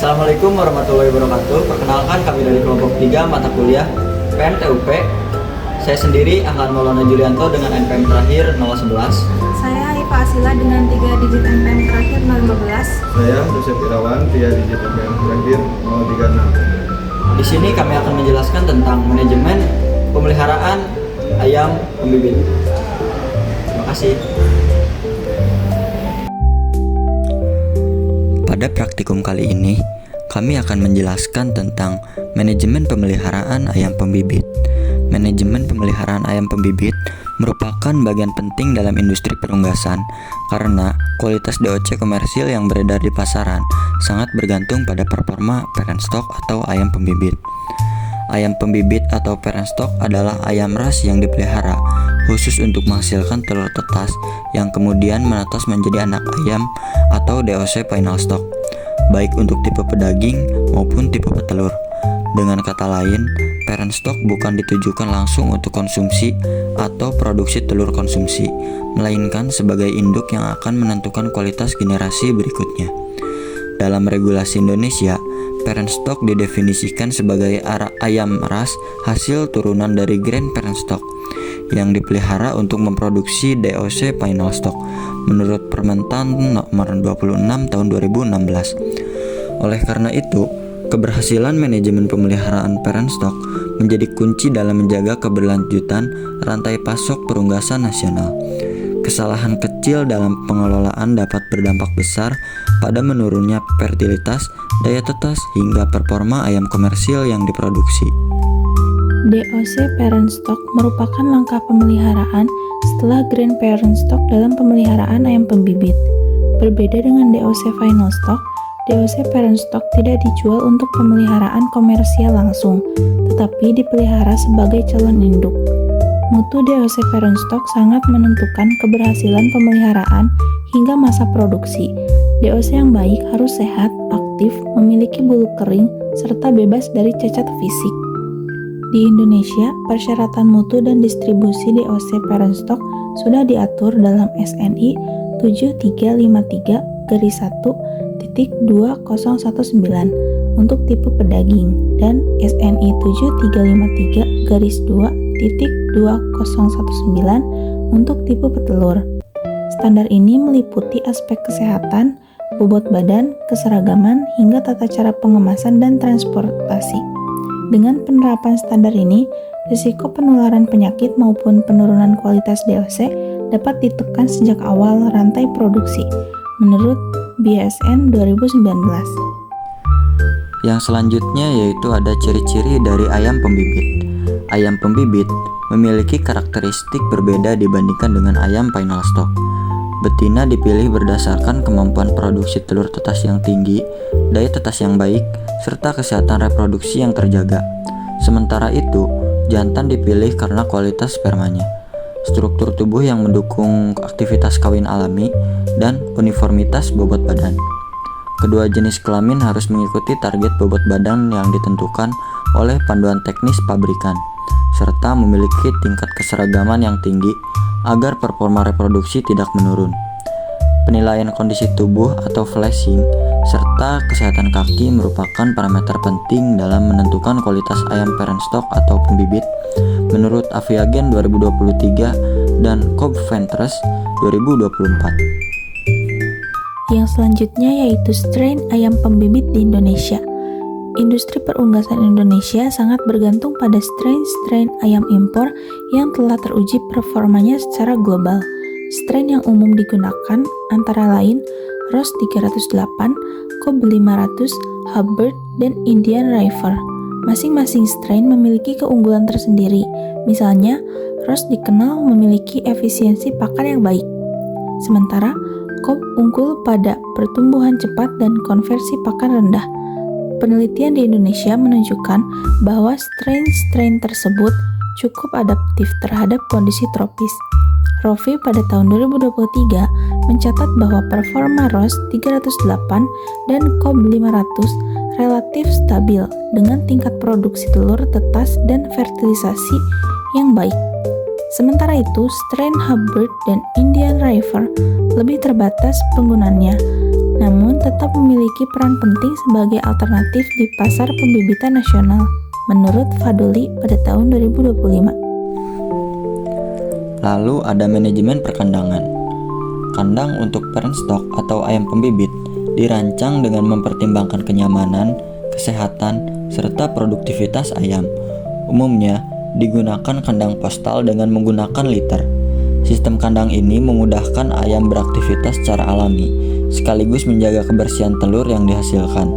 Assalamualaikum warahmatullahi wabarakatuh. Perkenalkan, kami dari kelompok 3 mata kuliah PNTUP. Saya sendiri Ahlan Maulana Julianto dengan NPM terakhir 011. Saya Iva Asila dengan 3 digit NPM terakhir 015. Saya Joseph Irawan, 3 digit NPM terakhir 036. Di sini kami akan menjelaskan tentang manajemen pemeliharaan ayam pembibit. Terima kasih. Pada praktikum kali ini, kami akan menjelaskan tentang manajemen pemeliharaan ayam pembibit. Manajemen pemeliharaan ayam pembibit merupakan bagian penting dalam industri perunggasan karena kualitas DOC komersil yang beredar di pasaran sangat bergantung pada performa parent stock atau ayam pembibit. Ayam pembibit atau parent stock adalah ayam ras yang dipelihara khusus untuk menghasilkan telur tetas yang kemudian menetas menjadi anak ayam atau DOC final stock, baik untuk tipe pedaging maupun tipe petelur. Dengan kata lain, parent stock bukan ditujukan langsung untuk konsumsi atau produksi telur konsumsi, melainkan sebagai induk yang akan menentukan kualitas generasi berikutnya. Dalam regulasi Indonesia, parent stock didefinisikan sebagai ayam ras hasil turunan dari grand parent stock yang dipelihara untuk memproduksi DOC final stock menurut Permentan nomor 26 tahun 2016. Oleh karena itu, keberhasilan manajemen pemeliharaan parent stock menjadi kunci dalam menjaga keberlanjutan rantai pasok perunggasan nasional. Kesalahan kecil dalam pengelolaan dapat berdampak besar pada menurunnya fertilitas, daya tetas, hingga performa ayam komersil yang diproduksi. DOC parent stock merupakan langkah pemeliharaan setelah grand parent stock dalam pemeliharaan ayam pembibit. Berbeda dengan DOC final stock, DOC parent stock tidak dijual untuk pemeliharaan komersial langsung, tetapi dipelihara sebagai calon induk. Mutu DOC parent stock sangat menentukan keberhasilan pemeliharaan hingga masa produksi. DOC yang baik harus sehat, aktif, memiliki bulu kering, serta bebas dari cacat fisik. Di Indonesia, persyaratan mutu dan distribusi DOC parent stock sudah diatur dalam SNI 7353-1.2019 untuk tipe pedaging dan SNI 7353-2.2019 untuk tipe petelur. Standar ini meliputi aspek kesehatan, bobot badan, keseragaman, hingga tata cara pengemasan dan transportasi. Dengan penerapan standar ini, risiko penularan penyakit maupun penurunan kualitas DOC dapat ditekan sejak awal rantai produksi, menurut BASN 2019. Yang selanjutnya yaitu ada ciri-ciri dari ayam pembibit. Ayam pembibit memiliki karakteristik berbeda dibandingkan dengan ayam final stock. Betina dipilih berdasarkan kemampuan produksi telur tetas yang tinggi, daya tetas yang baik, serta kesehatan reproduksi yang terjaga. Sementara itu, jantan dipilih karena kualitas spermanya, struktur tubuh yang mendukung aktivitas kawin alami, dan uniformitas bobot badan. Kedua jenis kelamin harus mengikuti target bobot badan yang ditentukan oleh panduan teknis pabrikan, serta memiliki tingkat keseragaman yang tinggi agar performa reproduksi tidak menurun. Penilaian kondisi tubuh atau flashing serta kesehatan kaki merupakan parameter penting dalam menentukan kualitas ayam parent stock atau pembibit menurut Aviagen 2023 dan Cobb Ventures 2024. Yang selanjutnya yaitu strain ayam pembibit di Indonesia. Industri perunggasan Indonesia sangat bergantung pada strain-strain ayam impor yang telah teruji performanya secara global. Strain yang umum digunakan antara lain Ross 308, Cobb 500, Hubbard, dan Indian River. Masing-masing strain memiliki keunggulan tersendiri. Misalnya, Ross dikenal memiliki efisiensi pakan yang baik, sementara Cobb unggul pada pertumbuhan cepat dan konversi pakan rendah. Penelitian di Indonesia menunjukkan bahwa strain-strain tersebut cukup adaptif terhadap kondisi tropis. Rovi pada tahun 2023 mencatat bahwa performa Ross 308 dan Cobb 500 relatif stabil dengan tingkat produksi telur tetas dan fertilisasi yang baik. Sementara itu, strain Hubbard dan Indian River lebih terbatas penggunaannya. namun tetap memiliki peran penting sebagai alternatif di pasar pembibitan nasional, menurut Faduli pada tahun 2025. Lalu ada manajemen perkandangan. Kandang untuk parent stock atau ayam pembibit dirancang dengan mempertimbangkan kenyamanan, kesehatan, serta produktivitas ayam. Umumnya digunakan kandang postal dengan menggunakan liter. Sistem kandang ini memudahkan ayam beraktivitas secara alami, sekaligus menjaga kebersihan telur yang dihasilkan.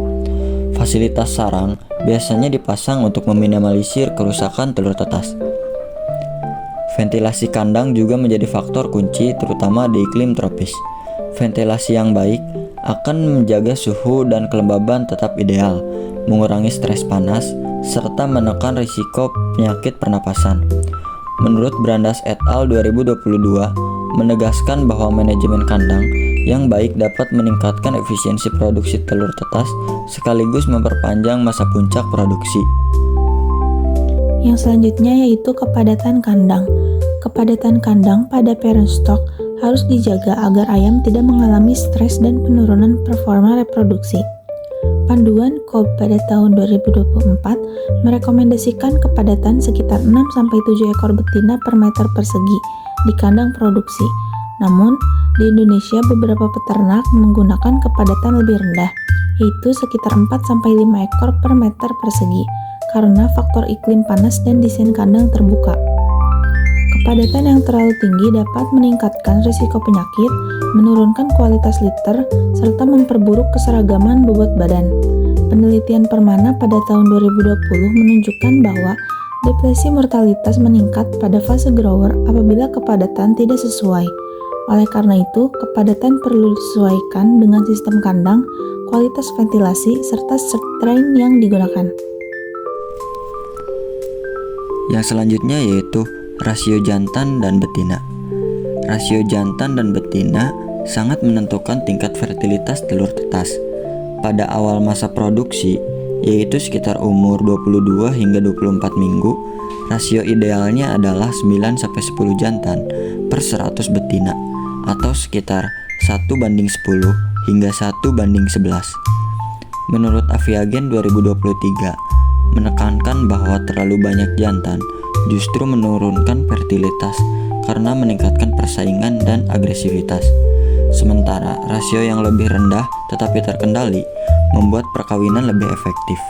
Fasilitas sarang biasanya dipasang untuk meminimalisir kerusakan telur tetas. Ventilasi kandang juga menjadi faktor kunci terutama di iklim tropis. Ventilasi yang baik akan menjaga suhu dan kelembaban tetap ideal, mengurangi stres panas, serta menekan risiko penyakit pernapasan. Menurut Brandas et al. 2022, menegaskan bahwa manajemen kandang yang baik dapat meningkatkan efisiensi produksi telur tetas sekaligus memperpanjang masa puncak produksi. Yang selanjutnya yaitu kepadatan kandang. Kepadatan kandang pada parent stock harus dijaga agar ayam tidak mengalami stres dan penurunan performa reproduksi. Panduan KOB pada tahun 2024 merekomendasikan kepadatan sekitar 6-7 ekor betina per meter persegi di kandang produksi. Namun, di Indonesia beberapa peternak menggunakan kepadatan lebih rendah, yaitu sekitar 4-5 ekor per meter persegi, karena faktor iklim panas dan desain kandang terbuka. Kepadatan yang terlalu tinggi dapat meningkatkan risiko penyakit, menurunkan kualitas liter, serta memperburuk keseragaman bobot badan. Penelitian Permana pada tahun 2020 menunjukkan bahwa depresi mortalitas meningkat pada fase grower apabila kepadatan tidak sesuai. Oleh karena itu, kepadatan perlu disesuaikan dengan sistem kandang, kualitas ventilasi, serta strain yang digunakan. Yang selanjutnya yaitu rasio jantan dan betina. Rasio jantan dan betina sangat menentukan tingkat fertilitas telur tetas. Pada awal masa produksi, yaitu sekitar umur 22 hingga 24 minggu, rasio idealnya adalah 9-10 jantan per 100 betina, atau sekitar 1:10 hingga 1:11. Menurut Aviagen 2023, menekankan bahwa terlalu banyak jantan justru menurunkan fertilitas karena meningkatkan persaingan dan agresivitas. Sementara rasio yang lebih rendah tetapi terkendali membuat perkawinan lebih efektif.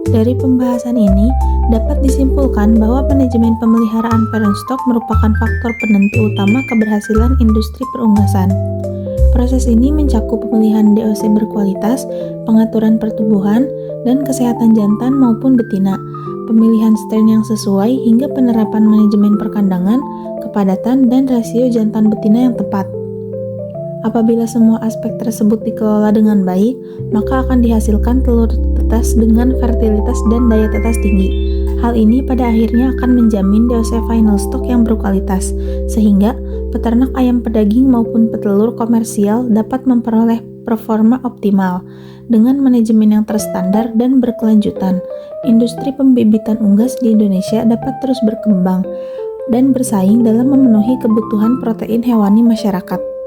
Dari pembahasan ini, dapat disimpulkan bahwa manajemen pemeliharaan parent stock merupakan faktor penentu utama keberhasilan industri perunggasan. Proses ini mencakup pemilihan DOC berkualitas, pengaturan pertumbuhan, dan kesehatan jantan maupun betina, pemilihan strain yang sesuai hingga penerapan manajemen perkandangan, kepadatan, dan rasio jantan betina yang tepat. Apabila semua aspek tersebut dikelola dengan baik, maka akan dihasilkan telur tetas dengan fertilitas dan daya tetas tinggi. Hal ini pada akhirnya akan menjamin DOC final stock yang berkualitas, sehingga peternak ayam pedaging maupun petelur komersial dapat memperoleh performa optimal. Dengan manajemen yang terstandar dan berkelanjutan, industri pembibitan unggas di Indonesia dapat terus berkembang dan bersaing dalam memenuhi kebutuhan protein hewani masyarakat.